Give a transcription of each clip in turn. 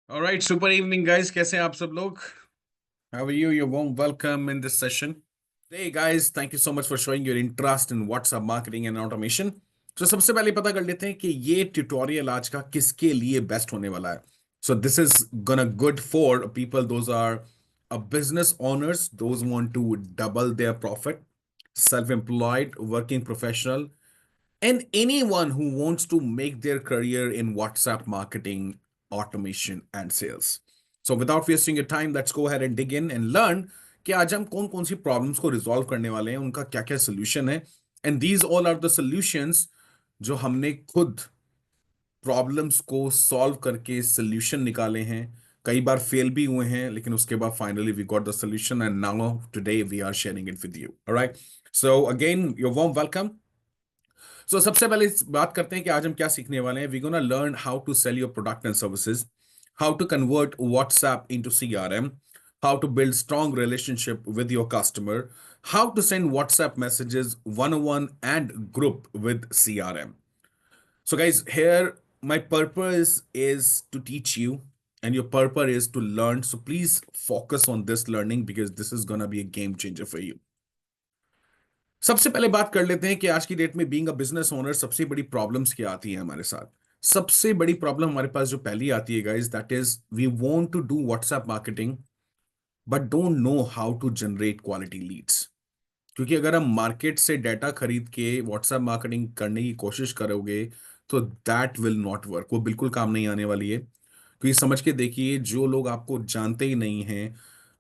All right, super evening, guys. कैसे हैं आप सब लोग? How are you? You're warm welcome in this session. Hey guys, thank you so much for showing your interest in WhatsApp marketing and automation. So सबसे पहले पता कर लेते हैं कि ये ट्यूटोरियल आज का किसके लिए बेस्ट होने वाला है. So this is gonna good for people those are a business owners, those who want to double their profit, self-employed, working professional, and anyone who wants to make their career in WhatsApp marketing, automation, and sales. So without wasting your time, let's go ahead and dig in and learn कि आज हम कौन कौन सी problems को resolve करने वाले हैं, उनका क्या क्या सोल्यूशन है. And these all are the solutions जो हमने खुद प्रॉब्लम्स को सॉल्व करके सोल्यूशन निकाले हैं. कई बार फेल भी हुए हैं, लेकिन उसके बाद finally we got the solution and now today we are sharing it with you. Alright, so again your warm welcome. So सबसे पहले इस बात करते हैं कि आज हम क्या सीखने वाले हैं. We gonna learn how to sell your product and services, how to convert WhatsApp into CRM, how to build strong relationship with your customer, how to send WhatsApp messages one-on-one and group with CRM. So guys, here my purpose is to teach you and your purpose is to learn. So please focus on this learning because this is going to be a game changer for you. सबसे पहले बात कर लेते हैं कि आज की date में बीइंग अ बिजनेस ओनर सबसे बड़ी प्रॉब्लम्स क्या आती हैं हमारे साथ. सबसे बड़ी प्रॉब्लम हमारे पास जो पहली आती है guys, that is we want to do WhatsApp marketing but don't know how to generate quality leads. क्योंकि अगर हम मार्केट से डाटा खरीद के व्हाट्सएप मार्केटिंग करने की कोशिश करोगे तो दैट विल नॉट वर्क. वो बिल्कुल काम नहीं आने वाली है. क्योंकि समझ के देखिए, जो लोग आपको जानते ही नहीं हैं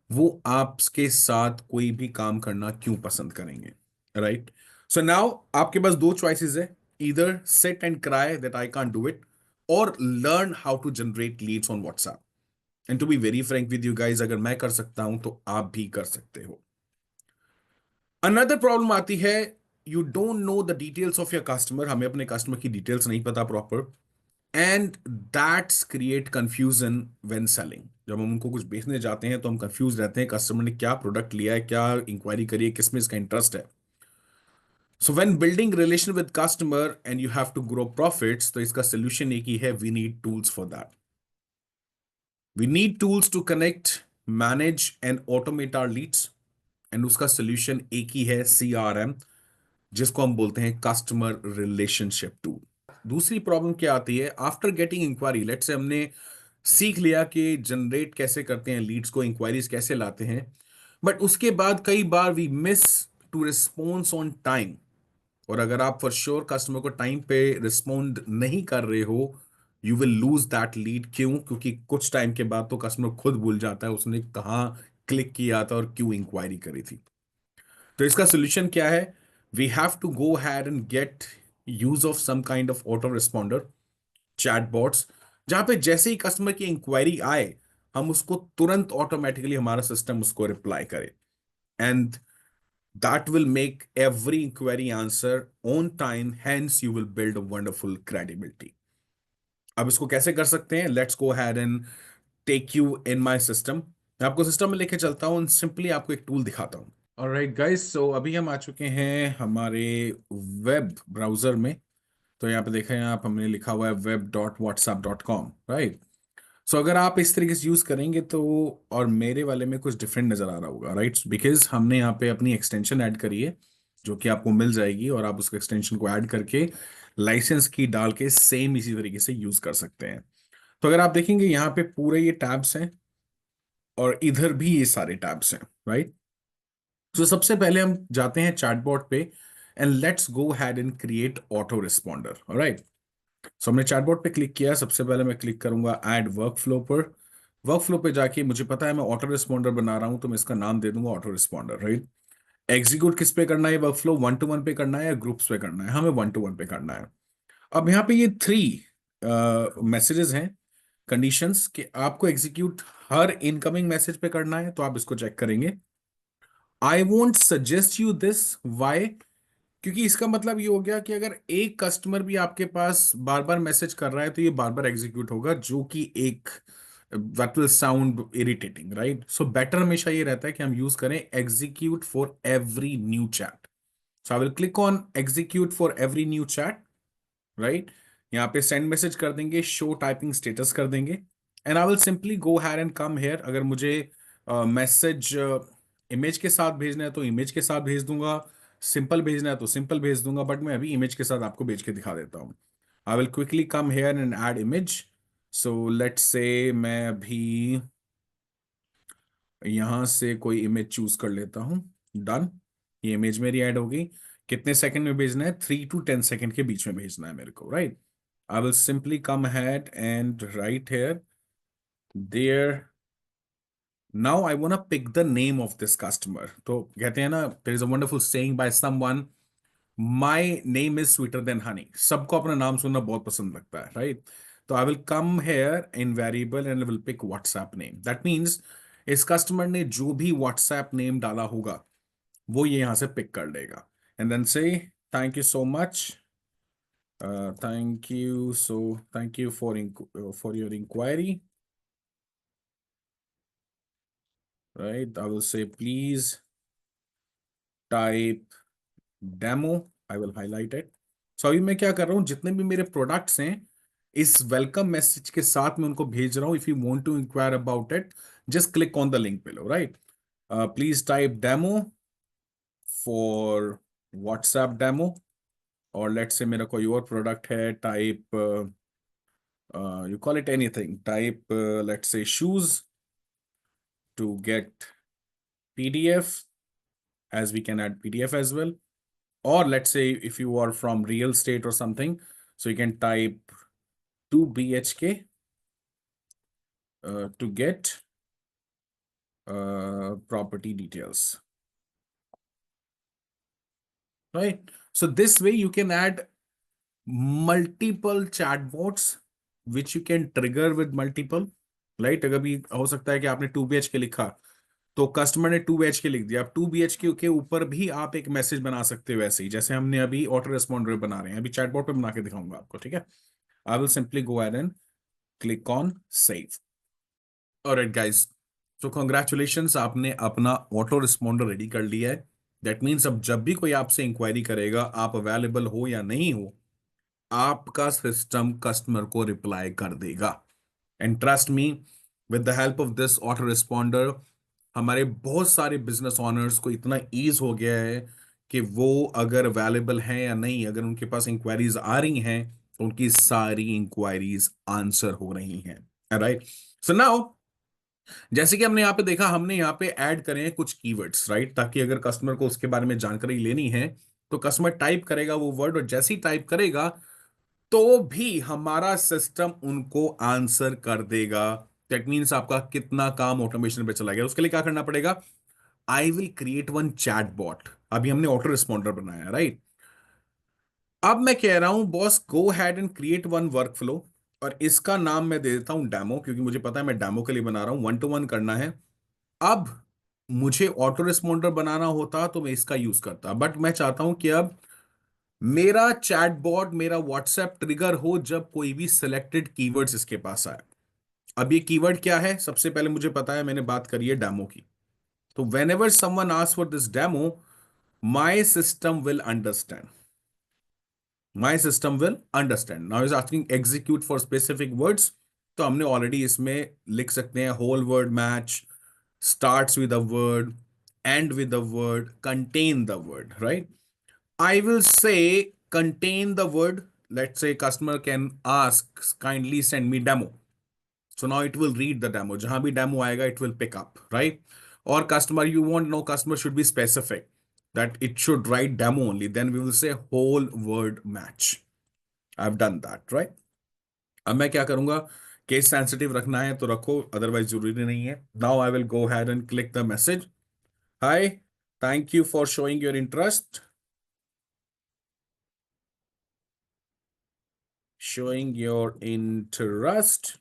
वो आपके साथ कोई भी काम करना क्यों पसंद करेंगे. राइट. सो नाउ आपके पास दो चॉइसेस है. इधर sit and cry that I can't do it, और learn how to generate leads on WhatsApp. And to be very frank with you guys, अगर मैं कर सकता हूं तो आप भी कर सकते हो. अनदर प्रॉब्लम आती है, you don't know the details of your customer. हमें अपने कस्टमर की डिटेल्स नहीं पता proper, and that's create confusion when selling. जब हम उनको कुछ बेचने जाते हैं तो हम कंफ्यूज रहते हैं कस्टमर ने क्या प्रोडक्ट लिया है, क्या इंक्वायरी करी है, किसमें इसका इंटरेस्ट है. So when building relation with customer and you have to grow profits, तो इसका सोल्यूशन एक ही है, we need tools for that. We need tools to connect, manage and automate our leads. And उसका सोल्यूशन एक ही है, CRM, जिसको हम बोलते हैं कस्टमर रिलेशनशिप टूल. दूसरी प्रॉब्लम क्या आती है, after getting inquiry, let's say हमने सीख लिया कि जनरेट कैसे करते हैं लीड्स को, इंक्वायरीज कैसे लाते हैं, बट उसके बाद कई बार we miss to response on time. और अगर आप फॉर श्योर कस्टमर को टाइम पे रिस्पॉन्ड नहीं कर रहे हो, you will lose that lead. क्यों? क्योंकि कुछ टाइम के बाद तो कस्टमर खुद भूल जाता है उसने कहाँ क्लिक किया था और क्यों इंक्वायरी करी थी. तो इसका सोल्यूशन क्या है, we have to go ahead and get use of some kind of auto responder, chatbots, जहां पे जैसे ही कस्टमर की इंक्वायरी आए हम उसको तुरंत ऑटोमेटिकली हमारा सिस्टम उसको रिप्लाई करे. And that will make every inquiry answer on time, hence you will build a wonderful credibility. अब इसको कैसे कर सकते हैं, let's go ahead and take you in my system. मैं आपको सिस्टम में लेके चलता हूँ, सिंपली आपको एक टूल दिखाता हूँ. ऑलराइट गाइस, सो अभी हम आ चुके हैं हमारे वेब ब्राउजर में. तो यहाँ पे देखें आप, हमने लिखा हुआ है web.whatsapp.com. राइट. सो अगर आप इस तरीके से यूज करेंगे तो, और मेरे वाले में कुछ डिफरेंट नजर आ रहा होगा, राइट, बिकॉज हमने यहाँ पे अपनी एक्सटेंशन ऐड करी है जो कि आपको मिल जाएगी, और आप उस एक्सटेंशन को ऐड करके लाइसेंस की डाल के सेम इसी तरीके से यूज कर सकते हैं. तो अगर आप देखेंगे यहाँ पे पूरे ये टैब्स हैं और इधर भी ये सारे टैब्स हैं. राइट. तो सबसे पहले हम जाते हैं चैटबॉट पे, and let's go ahead and create auto responder. Right. So हमने चैटबॉट पे क्लिक किया. सबसे पहले मैं क्लिक करूंगा ऐड वर्कफ्लो पर. वर्कफ्लो पे जाके मुझे पता है मैं ऑटो रिस्पॉन्डर बना रहा हूं, तो मैं इसका नाम दे दूंगा ऑटो रिस्पॉन्डर. राइट. एग्जीक्यूट किस पे करना है वर्कफ्लो, वन टू वन पे करना है या ग्रुप्स पे करना है? हमें वन टू वन पे करना है. अब यहाँ पे ये थ्री मैसेजेस हैं, कंडीशंस, कि आपको एग्जीक्यूट हर इनकमिंग मैसेज पे करना है, तो आप इसको चेक करेंगे. I won't suggest you this. Why? क्योंकि इसका मतलब ये हो गया कि अगर एक कस्टमर भी आपके पास बार बार मैसेज कर रहा है तो ये बार बार एग्जीक्यूट होगा, जो कि एक that will sound irritating. Right. So better हमेशा ये रहता है कि हम यूज करें execute for every new chat. So I will click on execute for every new chat. Right. यहाँ पे सेंड मैसेज कर देंगे, शो टाइपिंग स्टेटस कर देंगे. And I will simply go ahead and come here. अगर मुझे message image के साथ भेजना है तो इमेज के साथ भेज दूंगा, सिंपल भेजना है तो सिंपल भेज दूंगा, बट मैं अभी इमेज के साथ आपको भेज के दिखा देता हूँ। I will quickly come here and add image. So let's say मैं अभी यहां से कोई इमेज चूज कर लेता हूं। डन। ये इमेज मेरी ऐड हो गई। कितने सेकंड में भेजना है? 3 to 10 सेकंड के बीच में भेजना है मेरे को, right? I will simply come ahead and right here there. Now I want pick the name of this customer. तो कहते हैं ना, there is a wonderful saying by someone, my name is sweeter than honey. सबको अपना नाम सुनना बहुत पसंद लगता है, राइट? तो I will come here in variable and will pick WhatsApp name. That means इस कस्टमर ने जो भी व्हाट्सएप नेम डाला होगा वो ये यहां से पिक कर लेगा। And then say thank you so much, thank you for your inquiry, right? I will say please type demo. I will highlight it. So अभी मैं क्या कर रहा हूँ, जितने भी मेरे प्रोडक्ट्स हैं इस वेलकम मैसेज के साथ मैं उनको भेज रहा हूँ। If you want to inquire about it, just click on the link below, right? Please type demo for WhatsApp demo. और लेट्स से मेरा कोई और प्रोडक्ट है, type you call it anything, type let's say shoes to get PDF, as we can add PDF as well. Or let's say if you are from real estate or something, so you can type 2 BHK to get property details, right? So this way you can add multiple chatbots which you can trigger with multiple, right? अगर भी हो सकता है कि आपने 2 BHK लिखा तो customer ने 2 BHK लिख दिया। अब 2 BHK के ऊपर भी आप एक मैसेज बना सकते हो, वैसे ही जैसे हमने अभी ऑटो रेस्पॉन्डर बना रहे हैं। अभी चैटबॉट पे बना के दिखाऊंगा आपको, ठीक है? I will simply go ahead and click on save. Alright guys, तो कॉन्ग्रेचुलेशंस, आपने अपना ऑटो रिस्पॉन्डर रेडी कर लिया है। दैट मीन्स अब जब भी कोई आपसे इंक्वायरी करेगा, आप अवेलेबल हो या नहीं हो, आपका सिस्टम कस्टमर को रिप्लाई कर देगा। And trust me, with the help of this auto responder हमारे बहुत सारे बिजनेस ओनर्स को इतना ईज हो गया है कि वो अगर अवेलेबल हैं या नहीं, अगर उनके पास इंक्वायरीज आ रही हैं तो उनकी सारी इंक्वायरीज आंसर हो रही हैं, राइट? सो नाउ, जैसे कि हमने यहाँ पे देखा, हमने यहाँ पे ऐड करे हैं कुछ कीवर्ड्स, राइट? ताकि अगर कस्टमर को उसके बारे में जानकारी लेनी है तो कस्टमर टाइप करेगा वो वर्ड, और जैसे ही टाइप करेगा तो भी हमारा सिस्टम उनको आंसर कर देगा। दैट मीन्स आपका कितना काम ऑटोमेशन पे चला गया। उसके लिए क्या करना पड़ेगा? I will create one chat bot. अभी हमने ऑटो रिस्पॉन्डर बनाया, राइट? अब मैं कह रहा हूं boss, go ahead and create one work flow, और इसका नाम मैं दे देता हूं डेमो, क्योंकि मुझे पता है मैं डेमो के लिए बना रहा हूं, 1 to 1 करना है। अब मुझे ऑटो रिस्पॉन्डर बनाना होता तो मैं इसका यूज करता, बट मैं चाहता हूं कि अब मेरा चैटबॉट, मेरा व्हाट्सएप ट्रिगर हो जब कोई भी सिलेक्टेड कीवर्ड्स इसके पास आए। अब ये कीवर्ड क्या है? सबसे पहले मुझे पता है, मैंने बात करी है डेमो की। तो whenever someone ask for this demo, my system will understand, my system will understand. Now is asking execute for specific words. तो हमने ऑलरेडी इसमें लिख सकते हैं whole word match, starts with a word, end with a word, contain the word, right? I will say contain the word. Let's say customer can ask, kindly send me demo. So now it will read the demo. जहां भी demo आएगा, it will pick up, right? Or customer, you want no, customer should be specific that it should write demo only. Then we will say whole word match. I've done that, right? अब मैं क्या करूंगा? Case sensitive रखना है तो रखो, otherwise जरूरी नहीं है। Now I will go ahead and click the message. Hi, thank you for showing your interest. Showing your interest.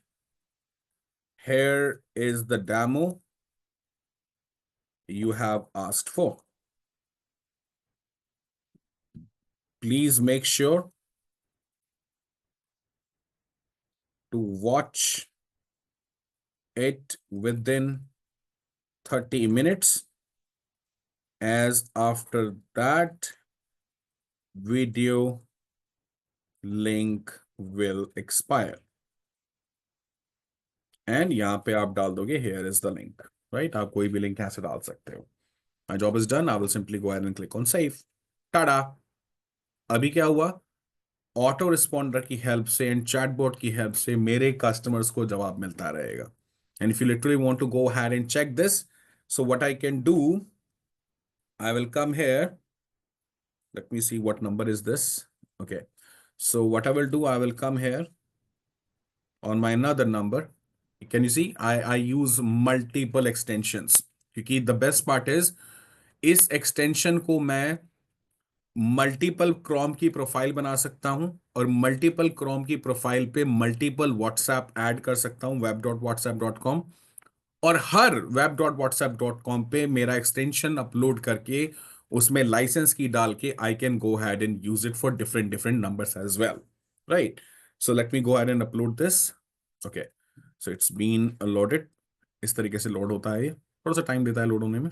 Here is the demo you have asked for. Please make sure to watch it within 30 minutes, as after that video link will expire. And यहाँ पे आप डाल दोगे here is the link, right? आप कोई भी link यहाँ से डाल सकते हो। My job is done, I will simply go ahead and click on save. Tada! अभी क्या हुआ? ऑटो रिस्पॉन्डर की हेल्प से एंड चैटबॉट की हेल्प से मेरे कस्टमर्स को जवाब मिलता रहेगा। And if you literally want to go ahead and check this, so what I can do, I will come here, let me see what number is this. Okay, so what I will do, I will come here on my another number. Can you see I use multiple extensions, क्योंकि the best part is इस extension को मैं multiple Chrome की profile बना सकता हूं और multiple Chrome की प्रोफाइल पे मल्टीपल व्हाट्सएप ऐड कर सकता हूं web.whatsapp.com, और हर web.whatsapp.com पे मेरा एक्सटेंशन अपलोड करके उसमें लाइसेंस की डाल के I can go ahead and use it for different different numbers as well, right? So let me go ahead and upload this. Okay, so it's been loaded. इस तरीके से लोड होता है, ये थोड़ा सा टाइम देता है लोड होने में।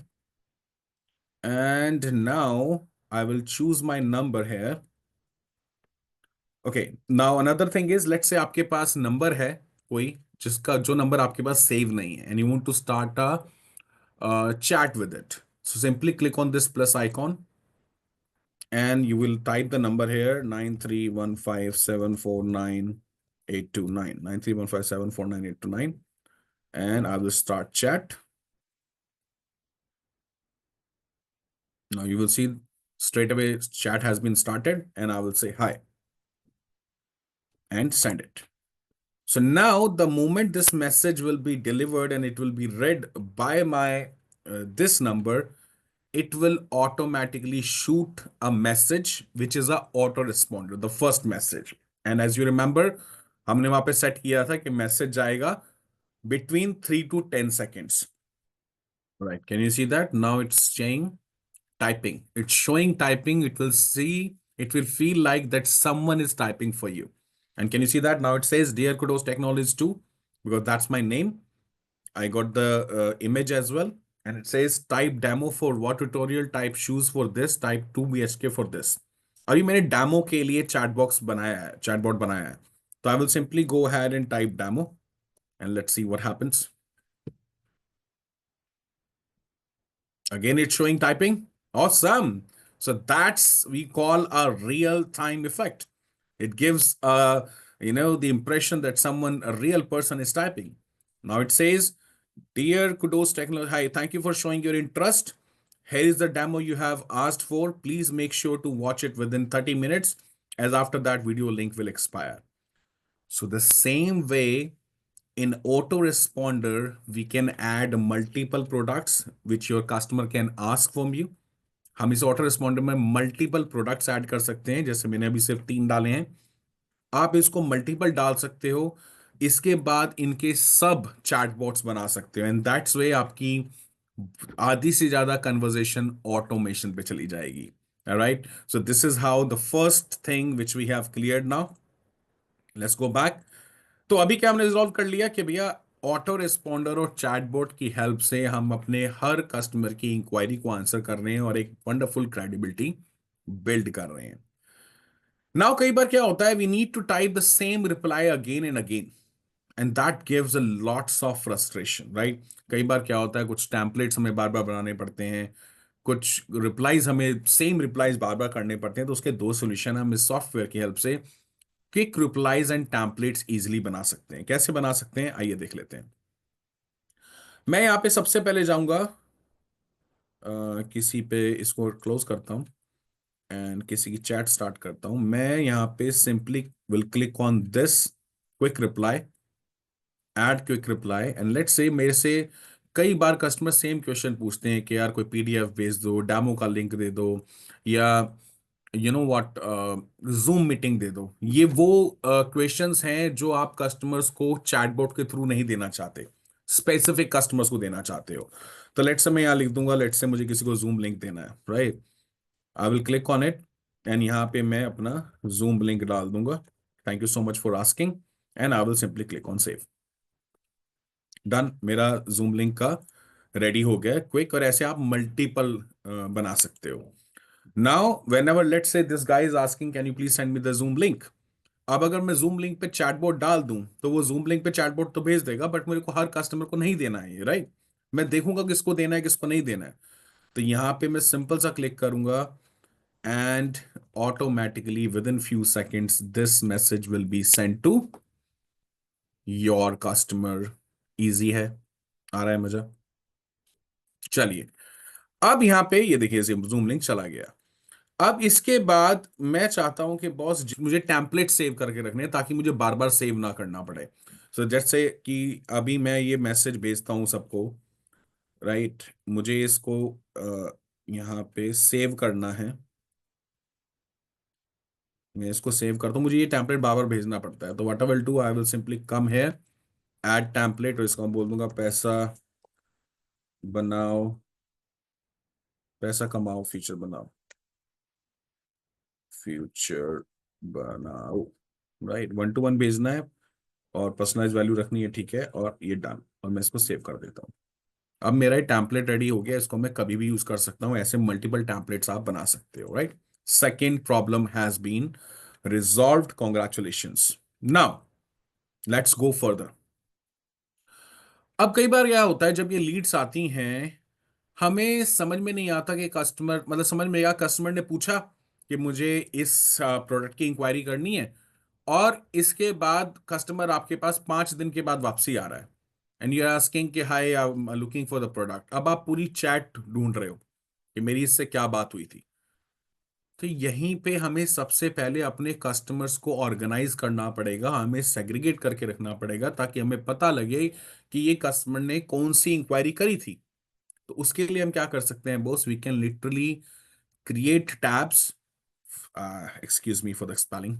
And now I will choose my number here. Okay, now another thing is, let's say आपके पास नंबर है कोई जिसका जो नंबर आपके पास सेव नहीं है, and you want to start a chat with it. So simply click on this plus icon and you will type the number here, 9315749 9315749 and I will start chat. Now you will see straight away chat has been started and I will say hi and send it. So now the moment this message will be delivered and it will be read by my this number, it will automatically shoot a message which is a autoresponder, the first message. And as you remember, हमने वहां पे set किया था कि message जाएगा between 3 to 10 seconds. Right? Can you see that? Now it's saying typing. It's showing typing. It will see, it will feel like that someone is typing for you. And can you see that? Now it says Dear Kudos Technologies 2, because that's my name. I got the image as well. And it says type demo for what tutorial, type shoes for this, type 2 BHK for this. अभी मैंने demo के लिए chat box बनाया है, chatbot बनाया है। तो I will simply go ahead and type demo and let's see what happens. Again, it's showing typing. Awesome. So that's we call a real time effect. It gives the impression that someone, a real person, is typing. Now it says, Dear Kudos Technology, hi, thank you for showing your interest. Here is the demo you have asked for. Please make sure to watch it within 30 minutes, as after that video link will expire. So the same way, in autoresponder, we can add multiple products which your customer can ask from you. हम इस auto responder में multiple products add कर सकते हैं, जैसे मैंने अभी सिर्फ 3 डाले हैं। आप इसको मल्टीपल डाल सकते हो, इसके बाद इनके सब चैटबॉट्स बना सकते हो, एंड दैट्स वे आपकी आधी से ज्यादा कन्वर्सेशन ऑटोमेशन पे चली जाएगी। Right, so this is how the first thing which we have cleared. Now let's go back. तो अभी क्या हमने रिजॉल्व कर लिया कि भैया ऑटो रिस्पॉन्डर और चैटबॉट की हेल्प से हम अपने हर कस्टमर की इंक्वायरी को आंसर कर रहे हैं और एक वंडरफुल क्रेडिबिलिटी बिल्ड कर रहे हैं। नाउ कई बार क्या होता है, we need to type the same reply again and again, and that gives a lots of frustration, right? कई बार क्या होता है, कुछ टेम्पलेट्स हमें बार बार बनाने पड़ते हैं, कुछ रिप्लाईज हमें सेम रिप्लाईज बार बार करने पड़ते हैं। तो उसके दो सोल्यूशन हम इस सॉफ्टवेयर की हेल्प से quick replies and templates easily बना सकते हैं। कैसे बना सकते हैं, आइए देख लेते हैं। मैं यहाँ पे सबसे पहले जाऊंगा, किसी पे इसको क्लोज करता हूँ एंड किसी की चैट स्टार्ट करता हूँ। मैं यहाँ पे simply will click on this quick reply, add quick reply, and let's say मेरे से कई बार कस्टमर सेम क्वेश्चन पूछते हैं कि यार कोई पीडीएफ भेज दो, डेमो का लिंक दे दो, या you know what, Zoom meeting दे दो। ये वो क्वेश्चंस हैं जो आप कस्टमर्स को चैटबॉट के थ्रू नहीं देना चाहते, स्पेसिफिक कस्टमर्स को देना चाहते हो। तो लेट्स से मैं यहाँ लिख दूंगा, लेट्स से मुझे किसी को जूम लिंक देना है, right? I will click on it and यहाँ पे मैं अपना जूम लिंक डाल दूंगा। Thank you so much for asking, and I will simply click on save. Done, मेरा जूम लिंक का रेडी हो गया क्विक, और ऐसे आप मल्टीपल बना सकते हो। Now when ever let's say this guy is asking can you please send me the zoom link, अब अगर मैं जूम लिंक पे चैटबॉट डाल दूं तो वो जूम लिंक पे चैटबॉट तो भेज देगा, बट मेरे को हर कस्टमर को नहीं देना है, राइट? मैं देखूंगा किसको देना है किसको नहीं देना है। तो यहां पे मैं सिंपल सा क्लिक करूंगा and automatically within few seconds this message will be send to your customer. Easy है, आ रहा है मजा? चलिए, अब यहां पे ये देखिए जूम लिंक चला गया। अब इसके बाद मैं चाहता हूं कि बॉस मुझे टेम्पलेट सेव करके रखने हैं ताकि मुझे बार बार सेव ना करना पड़े। सो जैसे कि अभी मैं ये मैसेज भेजता हूं सबको, राइट? मुझे इसको यहाँ पे सेव करना है। मैं इसको सेव करता हूँ, मुझे ये टेम्पलेट बार बार भेजना पड़ता है। तो what I will do, I will simply come here, add template, और इसको मैं बोल दूंगा पैसा बनाओ, पैसा कमाओ, फ्यूचर बनाओ, फ्यूचर बनाओ, राइट? 1 to 1 भेजना है और पर्सनलाइज वैल्यू रखनी है, ठीक है? और ये डन, और मैं इसको सेव कर देता हूँ। अब मेरा ये टेम्पलेट रेडी हो गया, इसको मैं कभी भी यूज कर सकता हूँ। ऐसे मल्टीपल टेम्पलेट्स आप बना सकते हो, right? Second problem has been resolved, congratulations. Now let's go further. अब कई बार क्या होता है, जब ये लीड्स आती हैं, हमें समझ में नहीं आता कि कस्टमर, मतलब समझ में आया कस्टमर ने पूछा कि मुझे इस प्रोडक्ट की इंक्वायरी करनी है, और इसके बाद कस्टमर आपके पास 5 दिन के बाद वापसी आ रहा है एंड यू आर आस्किंग कि hi I am looking for the product. अब आप पूरी चैट ढूंढ रहे हो कि मेरी इससे क्या बात हुई थी। तो यहीं पे हमें सबसे पहले अपने कस्टमर्स को ऑर्गेनाइज करना पड़ेगा, हमें सेग्रीगेट करके रखना पड़ेगा ताकि हमें पता लगे कि ये कस्टमर ने कौन सी इंक्वायरी करी थी। तो उसके लिए हम क्या कर सकते हैं boss, we can literally create tabs, excuse me for the spelling,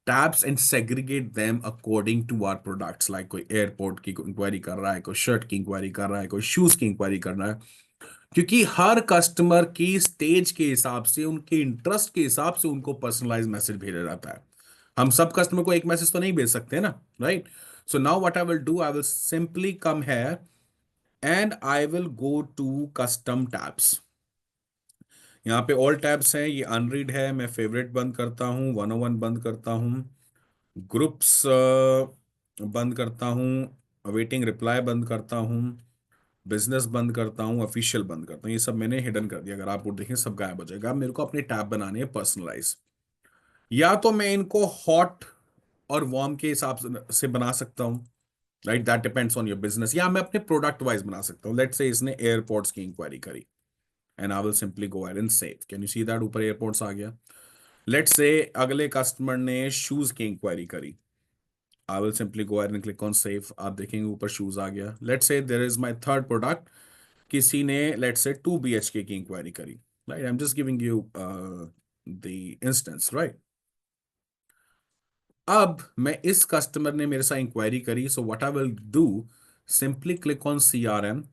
tabs and segregate them according to our products। like कोई एयरपोर्ट की इंक्वायरी कर रहा है, कोई शर्ट की इंक्वायरी कर रहा है, कोई शूज की इंक्वायरी कर रहा है, क्योंकि हर कस्टमर की स्टेज के हिसाब से, उनके इंटरेस्ट के हिसाब से उनको पर्सनलाइज मैसेज भेजा जाता है। हम सब कस्टमर को एक मैसेज तो नहीं भेज सकते ना, right? So now what I will do, I will simply come here and I will go to custom tabs. यहाँ पे ऑल टैब्स हैं, ये अनरीड है, मैं फेवरेट बंद करता हूँ, 101 बंद करता हूँ, ग्रुप्स बंद करता हूँ, वेटिंग रिप्लाई बंद करता हूँ, बिजनेस बंद करता हूँ, ऑफिशियल बंद करता हूँ। ये सब मैंने हिडन कर दिया, अगर आप वो देखें सब गायब हो जाएगा। अब मेरे को अपने टैब बनाने हैं पर्सनलाइज। या तो मैं इनको हॉट और वार्म के हिसाब से बना सकता हूँ, right? That depends on your business. या मैं अपने प्रोडक्ट वाइज बना सकता हूँ। लेट्स से इसने एयरपोर्ट्स की इंक्वायरी करी and I will simply go ahead and save। Can you see that ऊपर एयरपोर्ट्स आ गया? लेट्स से अगले कस्टमर ने शूज की इंक्वायरी करी, आई will simply go ahead and click on save। आप देखेंगे ऊपर शूज आ गया। Let's say there is my third product, किसी ने लेट्स से 2 BHK की इंक्वायरी करी, right? I am just giving you the instance, right? अब मैं, इस कस्टमर ने मेरे साथ इंक्वायरी करी, so what I will do, simply click on CRM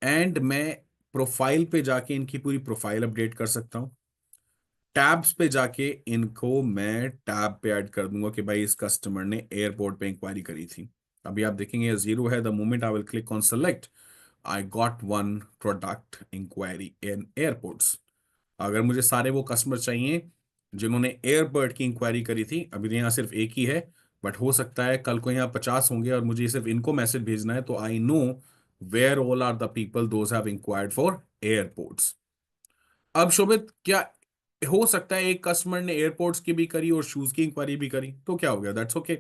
and मैं प्रोफाइल पे जाके इनकी पूरी प्रोफाइल अपडेट कर सकता हूँ। टैब्स पे जाके इनको मैं टैब पे ऐड कर दूंगा कि भाई इस कस्टमर ने एयरपोर्ट पे इंक्वायरी करी थी। अभी आप देखेंगे ये 0 है। The moment I will click on select, I got 1 product inquiry in airports. अगर मुझे सारे वो कस्टमर चाहिए जिन्होंने एयरबर्ड की इंक्वायरी करी थी, अभी तो यहाँ सिर्फ एक ही है, बट हो सकता है कल को यहाँ 50 होंगे और मुझे सिर्फ इनको मैसेज भेजना है, तो I know where all are the people those have inquired for airports. अब शोभित, क्या हो सकता है एक कस्टमर ने एयरपोर्ट्स की भी करी और शूज की इंक्वायरी भी करी, तो क्या हो गया, दैट्स ओके।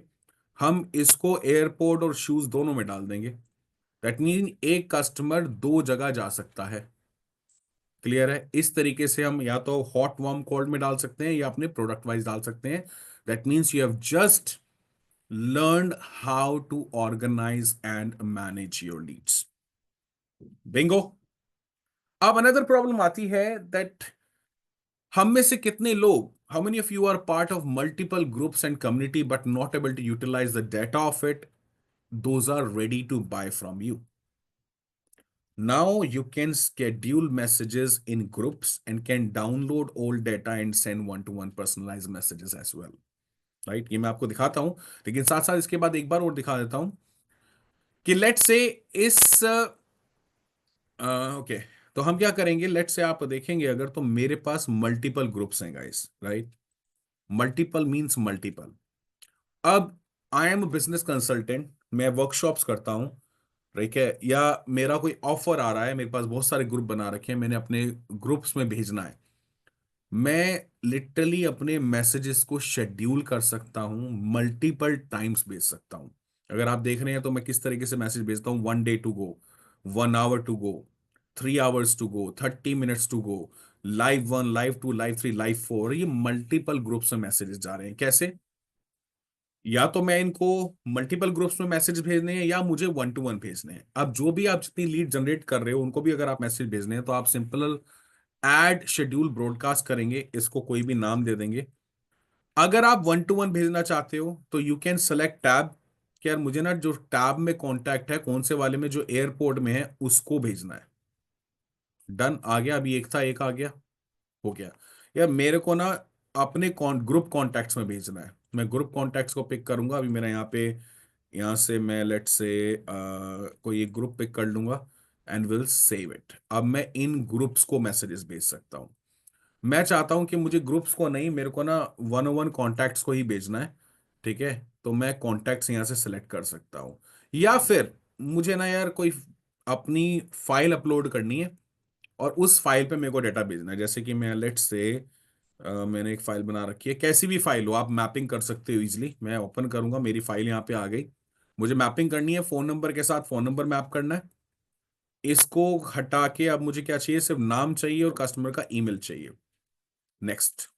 हम इसको एयरपोर्ट और शूज दोनों में डाल देंगे। दैट मीन एक कस्टमर 2 जगह जा सकता है। क्लियर है? इस तरीके से हम या तो हॉट वार्म कोल्ड में डाल सकते हैं या अपने प्रोडक्ट वाइज डाल सकते हैं। That means you have just learn how to organize and manage your leads. Bingo. अब अनदर प्रॉब्लम आती है दैट हम में से कितने लोग, how many of you are part of multiple groups and community but not able to utilize the data of it, those are ready to buy from you. Now you can schedule messages in groups and can download old data and send one-to-one personalized messages as well, right? ये मैं आपको दिखाता हूं, लेकिन साथ साथ इसके बाद एक बार और दिखा देता हूं कि लेट्स से इस ओके, तो हम क्या करेंगे, लेट्स से आप देखेंगे अगर, तो मेरे पास मल्टीपल ग्रुप्स हैं guys, right? Multiple means multiple. अब आई एम बिजनेस कंसल्टेंट, मैं वर्कशॉप्स करता हूं, ठीक है, या मेरा कोई ऑफर आ रहा है, मेरे पास बहुत सारे ग्रुप बना रखे हैं, मैंने अपने ग्रुप्स में भेजना है। मैं लिटरली अपने मैसेजेस को शेड्यूल कर सकता हूं, मल्टीपल टाइम्स भेज सकता हूं। अगर आप देख रहे हैं तो मैं किस तरीके से मैसेज भेजता हूं: 1 day to go, 1 hour to go, 3 hours to go, 30 minutes to go, live 1, live 2, live 3, live 4। ये मल्टीपल ग्रुप्स में मैसेजेस जा रहे हैं। कैसे? या तो मैं इनको मल्टीपल ग्रुप्स में मैसेज भेजने हैं, या मुझे 1 to 1 भेजने हैं। अब जो भी आप जितनी लीड जनरेट कर रहे हो उनको भी अगर आप मैसेज भेजने हैं, तो आप सिंपल ऐड शेड्यूल ब्रॉडकास्ट करेंगे, इसको कोई भी नाम दे देंगे। अगर आप 1 to 1 भेजना चाहते हो तो यू कैन सेलेक्ट टैब, कि यार मुझे ना जो टैब में कॉन्टैक्ट है, कौन से वाले में, जो एयरपोर्ट में है, उसको भेजना है। डन, आ गया। अभी एक था, एक आ गया, हो गया। यार मेरे को ना अपने ग्रुप कॉन्टैक्ट्स में भेजना है, मैं ग्रुप कॉन्टैक्ट्स को पिक करूंगा। अभी मेरा यहाँ पे, यहाँ से मैं लेट से कोई एक ग्रुप पिक कर लूंगा एंड विल सेव इट। अब मैं इन ग्रुप्स को मैसेजेस भेज सकता हूँ। मैं चाहता हूं कि मुझे ग्रुप्स को नहीं, मेरे को ना 101 कॉन्टैक्ट्स को ही भेजना है, ठीक है। तो मैं कॉन्टैक्ट्स यहां से सिलेक्ट कर सकता हूं। या फिर मुझे ना यार कोई अपनी फाइल अपलोड करनी है और उस फाइल पे मेरे को डेटा भेजना है। जैसे कि मैं लेट से मैंने एक फाइल बना रखी है, कैसी भी फाइल हो, आप मैपिंग कर सकते हो इजीली। मैं ओपन करूंगा, मेरी फाइल यहाँ पे आ गई। मुझे मैपिंग करनी है, फोन नंबर के साथ फोन नंबर मैप करना है। इसको हटा के अब मुझे क्या चाहिए? सिर्फ नाम चाहिए और कस्टमर का ईमेल चाहिए। Next,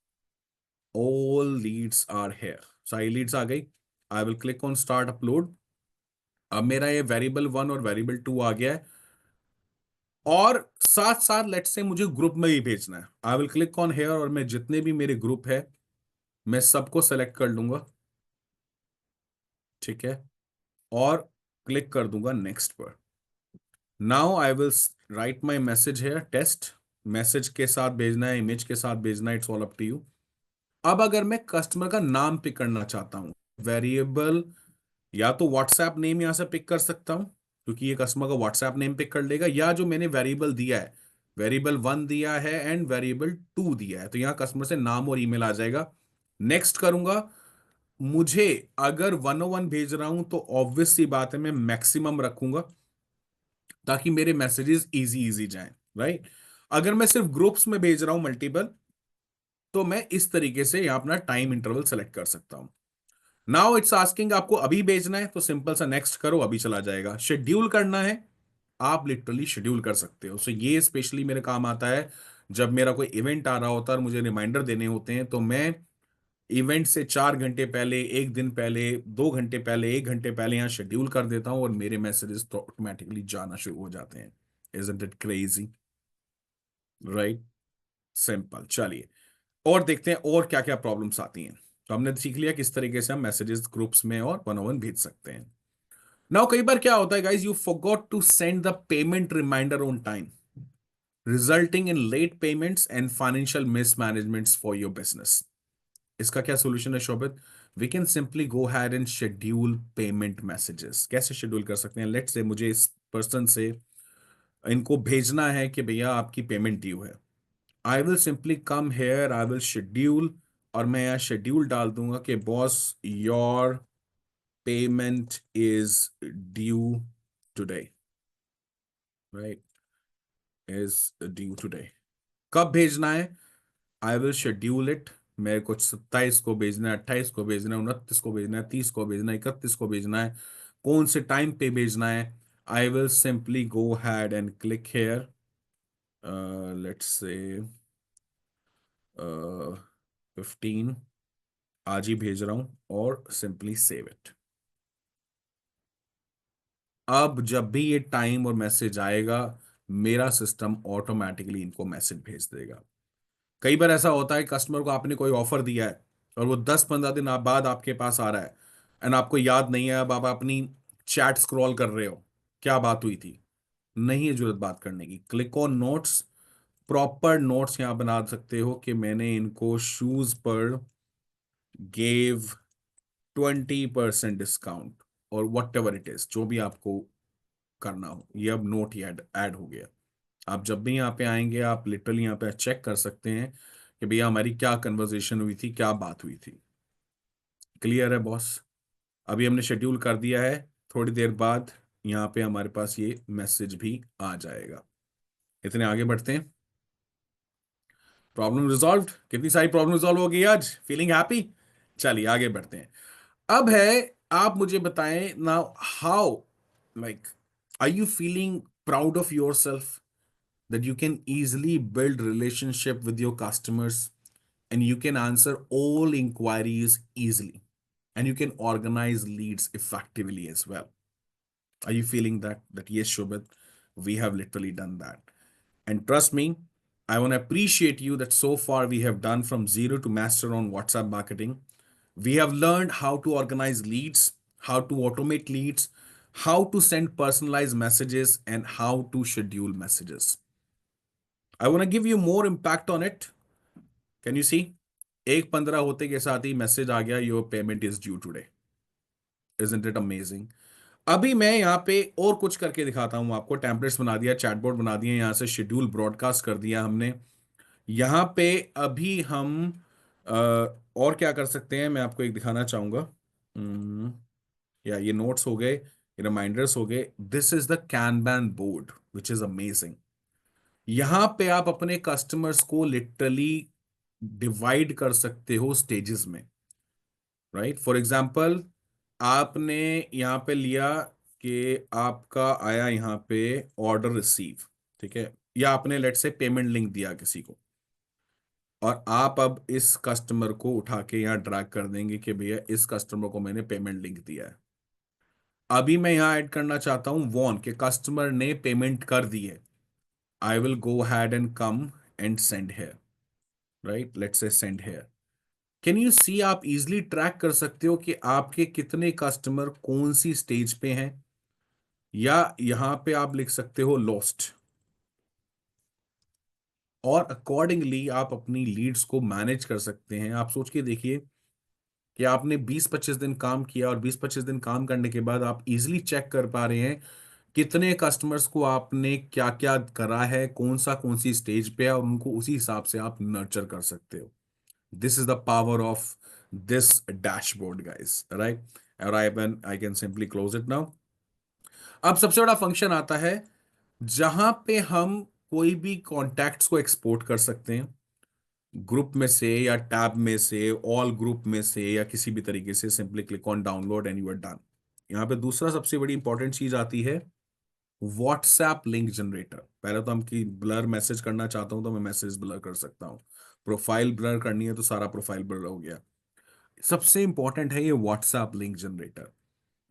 all leads are here, सारी लीड्स आ गई। I will click on start upload. अब मेरा ये वेरिएबल 1 और वेरिएबल 2 आ गया है, और साथ साथ लेट से मुझे ग्रुप में ही भेजना है। I will click on here, और मैं जितने भी मेरे ग्रुप है, मैं सबको सेलेक्ट कर लूंगा, ठीक है, और क्लिक कर दूंगा नेक्स्ट पर। Now I will write my message here, test. Message के साथ भेजना है, इमेज के साथ भेजना है, it's all up to you. अब अगर मैं कस्टमर का नाम पिक करना चाहता हूं, वेरिएबल, या तो व्हाट्सएप नेम यहां से पिक कर सकता हूं, क्योंकि ये कस्टमर का व्हाट्सएप नेम पिक कर लेगा, या जो मैंने वेरिएबल दिया है, वेरिएबल 1 दिया है एंड वेरिएबल 2 दिया है, तो यहां कस्टमर से नाम और ईमेल आ जाएगा। नेक्स्ट करूंगा। मुझे अगर 101 भेज रहा हूं तो ऑब्वियस सी बात है, मैं मैक्सिमम रखूंगा ताकि मेरे मैसेजेस इजी इजी जाएं, राइट। अगर मैं सिर्फ ग्रुप्स में भेज रहा हूं मल्टीपल, तो मैं इस तरीके से यहां अपना टाइम इंटरवल सेलेक्ट कर सकता हूं। नाउ इट्स आस्किंग आपको अभी भेजना है, तो सिंपल सा नेक्स्ट करो, अभी चला जाएगा। शेड्यूल करना है, आप लिटरली शेड्यूल कर सकते हो। सो ये स्पेशली मेरे काम आता है जब मेरा कोई इवेंट आ रहा होता है और मुझे रिमाइंडर देने होते हैं, तो मैं इवेंट से 4 घंटे पहले, एक दिन पहले, 2 घंटे पहले, 1 घंटे पहले यहाँ शेड्यूल कर देता हूँ, और मेरे मैसेजेस तो ऑटोमेटिकली जाना शुरू हो जाते हैं। Isn't it crazy, right? Simple. चलिए और देखते हैं और क्या क्या प्रॉब्लम्स आती हैं। तो हमने सीख लिया किस तरीके से हम मैसेजेस ग्रुप्स में और 101 भेज सकते हैं। नाउ कई बार क्या होता है guys, you forgot to send the payment reminder on time, resulting in late payments and financial mismanagements for your business. इसका क्या सोल्यूशन है Shobhit? We can simply go ahead and schedule payment messages. कैसे schedule कर सकते हैं? Late से मुझे इस पर्सन से इनको भेजना है कि भैया आपकी पेमेंट ड्यू है। I will simply come here, I will schedule, और मैं यहाँ शेड्यूल डाल दूंगा कि boss, your payment is due today, right, is due today. कब भेजना है? I will schedule it. मेरे को 27 को भेजना है, 28 को भेजना है, 29 को भेजना है, 30 को भेजना है, 31 को भेजना है, कौन से टाइम पे भेजना है? I will simply go ahead and click here, let's say 15, आज ही भेज रहा हूं, और सिंपली सेव इट। अब जब भी ये टाइम और मैसेज आएगा, मेरा सिस्टम ऑटोमेटिकली इनको मैसेज भेज देगा। कई बार ऐसा होता है कस्टमर को आपने कोई ऑफर दिया है और वो 10-15 दिन बाद आपके पास आ रहा है, एंड आपको याद नहीं है, अब आप अपनी चैट स्क्रॉल कर रहे हो, क्या बात हुई थी। नहीं है जरूरत बात करने की, click on notes, proper notes यहां बना सकते हो कि मैंने इनको शूज पर गेव 20% डिस्काउंट, और वट एवर इट इज, जो भी आपको करना हो, ये अब नोट ही ऐड ऐड हो गया। आप जब भी यहाँ पे आएंगे, आप लिटरली यहाँ पे चेक कर सकते हैं कि भैया हमारी क्या कन्वर्जेशन हुई थी, क्या बात हुई थी। क्लियर है बॉस? अभी हमने शेड्यूल कर दिया है, थोड़ी देर बाद यहाँ पे हमारे पास ये मैसेज भी आ जाएगा। इतने आगे बढ़ते हैं। Problem resolve. कितनी सारी प्रॉब्लम रिजॉल्व हो गई आज, फीलिंग हैप्पी। चलिए आगे बढ़ते हैं। अब है, आप मुझे बताएं now, how, like, are you feeling proud of yourself that you can easily build relationship with your customers, and you can answer all inquiries easily, and you can organize leads effectively as well? Are you feeling that yes, Shobit, we have literally done that? And trust me, I want to appreciate you that so far we have done from zero to master on WhatsApp marketing. We have learned how to organize leads, how to automate leads, how to send personalized messages, and how to schedule messages. I want to give you more impact on it. Can you see? 1:15 होते के साथ ही message आ गया, your payment is due today. Isn't it amazing? अभी मैं यहाँ पे और कुछ करके दिखाता हूँ आपको। टेम्पलेट्स बना दिया, चैटबॉट बना दिए, यहाँ से शेड्यूल ब्रॉडकास्ट कर दिया हमने। यहाँ पे अभी हम अ, और क्या कर सकते हैं, मैं आपको एक दिखाना चाहूंगा। या ये नोट्स हो गए, ये रिमाइंडर्स हो गए। This is the kanban board which is amazing. यहां पे आप अपने कस्टमर्स को लिटरली डिवाइड कर सकते हो स्टेजेस में, राइट? फॉर एग्जांपल, आपने यहां पे लिया कि आपका आया यहाँ पे ऑर्डर रिसीव, ठीक है, या आपने लेट से पेमेंट लिंक दिया किसी को, और आप अब इस कस्टमर को उठा के यहाँ ड्रैग कर देंगे कि भैया इस कस्टमर को मैंने पेमेंट लिंक दिया है। अभी मैं यहाँ ऐड करना चाहता हूँ वॉन, के कस्टमर ने पेमेंट कर दी है। I will go ahead and come and send here, right? Let's say send here. Can you see, आप इजिली ट्रैक कर सकते हो कि आपके कितने कस्टमर कौन सी स्टेज पे हैं। या यहां पे आप लिख सकते हो लॉस्ट, और अकॉर्डिंगली आप अपनी लीड्स को मैनेज कर सकते हैं। आप सोच के देखिए कि आपने 20-25 दिन काम किया, और 20-25 दिन काम करने के बाद आप इजिली चेक कर पा रहे हैं कितने कस्टमर्स को आपने क्या क्या करा है, कौन सी स्टेज पे है, और उनको उसी हिसाब से आप नर्चर कर सकते हो। This is the power of this dashboard, guys, right? और I can simply close it now. अब सबसे बड़ा फंक्शन आता है जहां पे हम कोई भी कॉन्टैक्ट्स को एक्सपोर्ट कर सकते हैं, ग्रुप में से या टैब में से, ऑल ग्रुप में से, या किसी भी तरीके से। Simply click on download and you are done. यहाँ पे दूसरा सबसे बड़ी इंपॉर्टेंट चीज आती है, व्हाट्सएप लिंक जनरेटर। पहले तो हम की ब्लर मैसेज करना चाहता हूं तो मैं मैसेज ब्लर कर सकता हूं, प्रोफाइल ब्लर करनी है तो सारा प्रोफाइल ब्लर हो गया। सबसे इंपॉर्टेंट है ये व्हाट्सएप लिंक जनरेटर।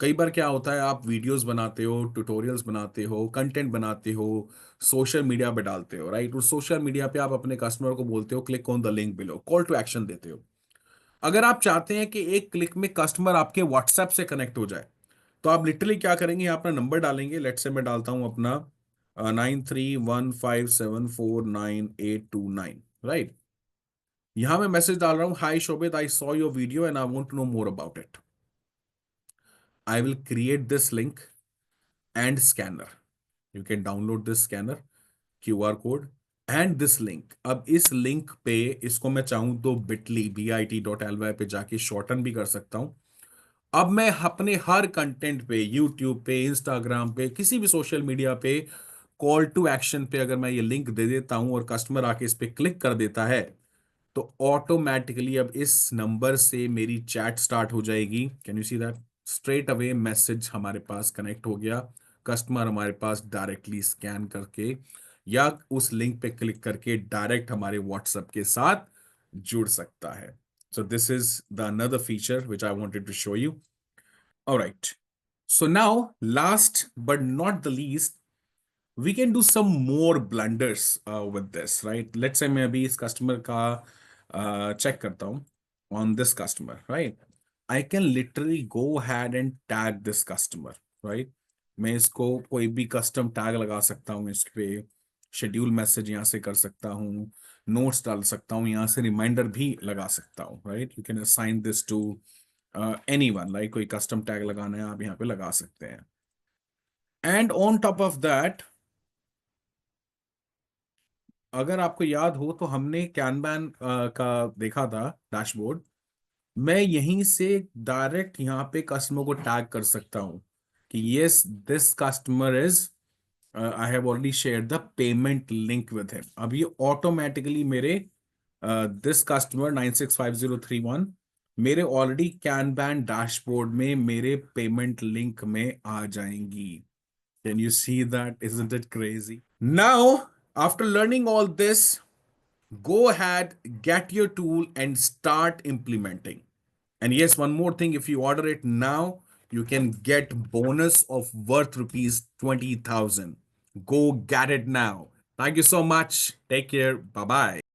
कई बार क्या होता है, आप वीडियोस बनाते हो, ट्यूटोरियल्स बनाते हो, कंटेंट बनाते हो, सोशल मीडिया पे डालते हो, राइट? और सोशल मीडिया पे आप अपने कस्टमर को बोलते हो click on the link below, call to action देते हो। अगर आप चाहते हैं कि एक क्लिक में कस्टमर आपके व्हाट्सएप से कनेक्ट हो जाए, तो आप लिटरली क्या करेंगे, यहाँ अपना नंबर डालेंगे। लेट से मैं डालता हूं अपना 9315749829, राइट? यहां मैं मैसेज डाल रहा हूं, hi Shobhit, I saw your video and I want to know more about it. I will create this link and scanner. You can download this scanner, QR code and this link. अब इस link पे, इसको मैं चाहूं तो bit.ly पे जाके shorten भी कर सकता हूं। अब मैं अपने हर कंटेंट पे, यूट्यूब पे, इंस्टाग्राम पे, किसी भी सोशल मीडिया पे, कॉल टू एक्शन पे अगर मैं ये लिंक दे देता हूं और कस्टमर आके इस पे क्लिक कर देता है, तो ऑटोमेटिकली अब इस नंबर से मेरी चैट स्टार्ट हो जाएगी। Can you see that? Straight away message हमारे पास कनेक्ट हो गया। कस्टमर हमारे पास डायरेक्टली स्कैन करके या उस लिंक पे क्लिक करके डायरेक्ट हमारे व्हाट्सएप के साथ जुड़ सकता है। So this is the another feature which I wanted to show you. Alright, so now last but not the least, we can do some more blunders with this, right? Let's say मैं अभी इस customer का check करता हूँ, on this customer, right? I can literally go ahead and tag this customer, right? मैं इसको कोई भी कस्टम टैग लगा सकता हूँ इस पे, शेड्यूल मैसेज यहाँ से कर सकता हूँ, नोट्स डाल सकता हूँ, यहाँ से रिमाइंडर भी लगा सकता हूँ, right? You can assign this to anyone, like कोई कस्टम टैग लगाना है आप यहाँ पे लगा सकते हैं। And on top of that, अगर आपको याद हो तो हमने कैनबैन का देखा था डैशबोर्ड। मैं यहीं से डायरेक्ट यहाँ पे कस्टमर को टैग कर सकता हूँ कि yes this customer is, I have already share the payment link with him. अब ये ऑटोमेटिकली मेरे दिस कस्टमर 965031 मेरे ऑलरेडी कैनबैन डैशबोर्ड में मेरे पेमेंट लिंक में आ जाएंगी। Can you see that? Isn't it crazy? Now after learning all this, go ahead, get your tool and start implementing. And yes, one more thing, if you order it now, you can get bonus of worth rupees 20,000. Go get it now. Thank you so much. Take care. Bye bye.